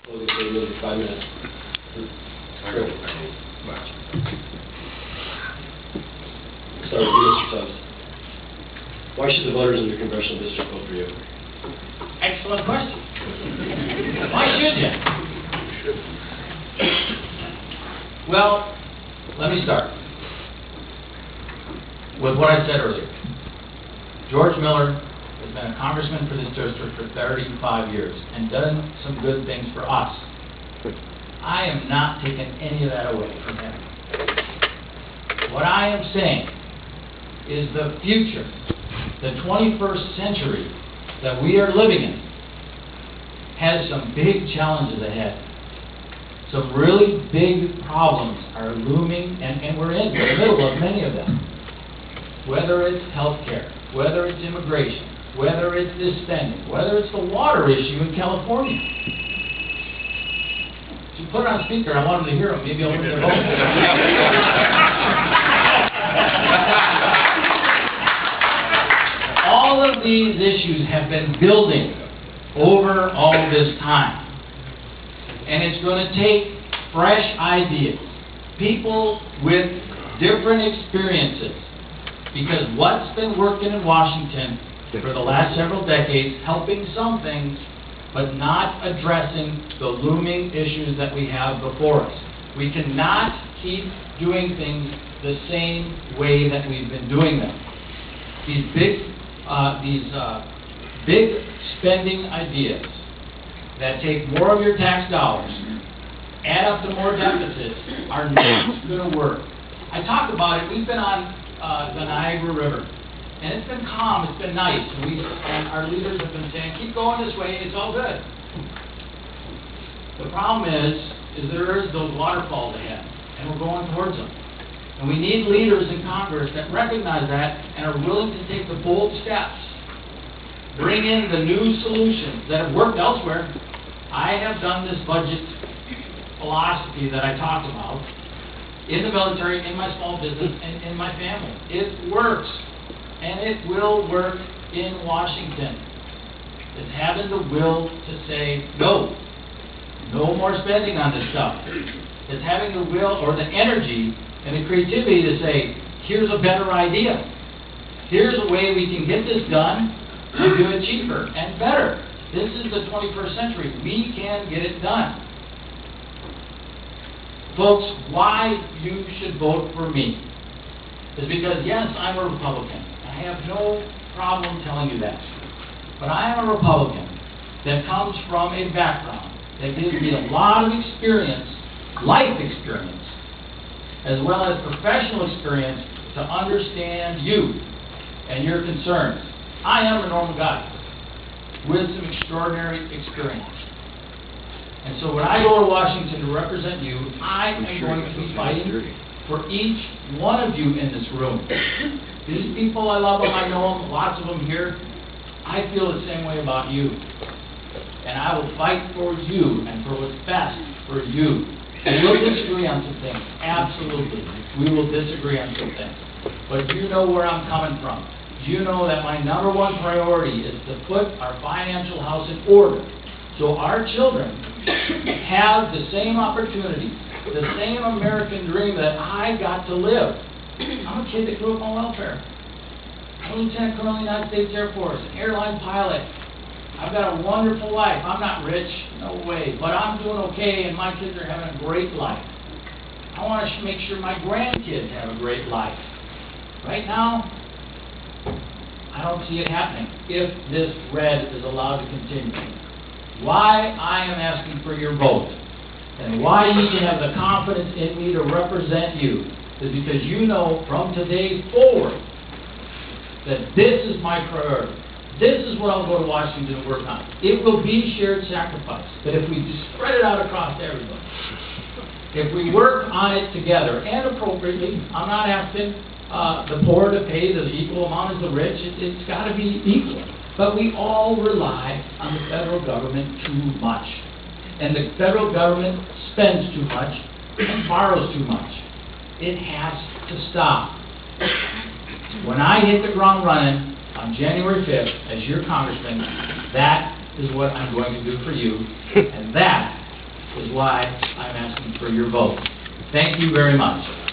closing statement in 5 minutes. Start with you, Mr. Tubbs. Why should the voters in your congressional district vote for you? Excellent question. Why should you? Well, let me start with what I said earlier. George Miller has been a congressman for this district for 35 years and done some good things for us. I am not taking any of that away from him. What I am saying is the future, the 21st century that we are living in, has some big challenges ahead. Some really big problems are looming, and we're in the middle of many of them. Whether it's health care, whether it's immigration, whether it's this spending, whether it's the water issue in California. If you put it on speaker, I want them to hear them. Maybe I'll win their vote. All of these issues have been building over all this time. And it's going to take fresh ideas, people with different experiences. Because what's been working in Washington for the last several decades, helping some things, but not addressing the looming issues that we have before us. We cannot keep doing things the same way that we've been doing them. These big spending ideas that take more of your tax dollars, add up to more deficits, are not going to work. I talked about it. We've been on the Niagara River, and it's been calm, it's been nice, and our leaders have been saying, keep going this way, it's all good. The problem is there is those waterfalls ahead, and we're going towards them. And we need leaders in Congress that recognize that and are willing to take the bold steps, bring in the new solutions that have worked elsewhere. I have done this budget philosophy that I talked about in the military, in my small business, and in my family. It works, and it will work in Washington. It's having the will to say no more spending on this stuff. It's having the will or the energy and the creativity to say, here's a better idea. Here's a way we can get this done and do it cheaper and better. This is the 21st century. We can get it done. Folks, why you should vote for me is because, yes, I'm a Republican. I have no problem telling you that. But I am a Republican that comes from a background that gives me a lot of experience, life experience, as well as professional experience to understand you and your concerns. I am a normal guy with some extraordinary experience. And so when I go to Washington to represent you, I am going to be fighting for each one of you in this room. These people, I love them, I know them, lots of them here. I feel the same way about you. And I will fight for you and for what's best for you. And we'll disagree on some things, absolutely. We will disagree on some things. But you know where I'm coming from. You know that my number one priority is to put our financial house in order so our children have the same opportunities, the same American dream that I got to live. I'm a kid that grew up on welfare. I'm a lieutenant colonel in the United States Air Force, an airline pilot. I've got a wonderful life. I'm not rich, no way, but I'm doing okay, and my kids are having a great life. I want to make sure my grandkids have a great life. Right now, I don't see it happening if this red is allowed to continue. Why I am asking for your vote and why you can have the confidence in me to represent you is because you know from today forward that this is my priority. This is what I'll go to Washington to work on. It will be shared sacrifice. But if we just spread it out across everybody, if we work on it together and appropriately, I'm not asking the poor to pay the equal amount as the rich. It's got to be equal. But we all rely on the federal government too much. And the federal government spends too much and borrows too much. It has to stop. When I hit the ground running on January 5th as your congressman, that is what I'm going to do for you, and that why I'm asking for your vote. Thank you very much.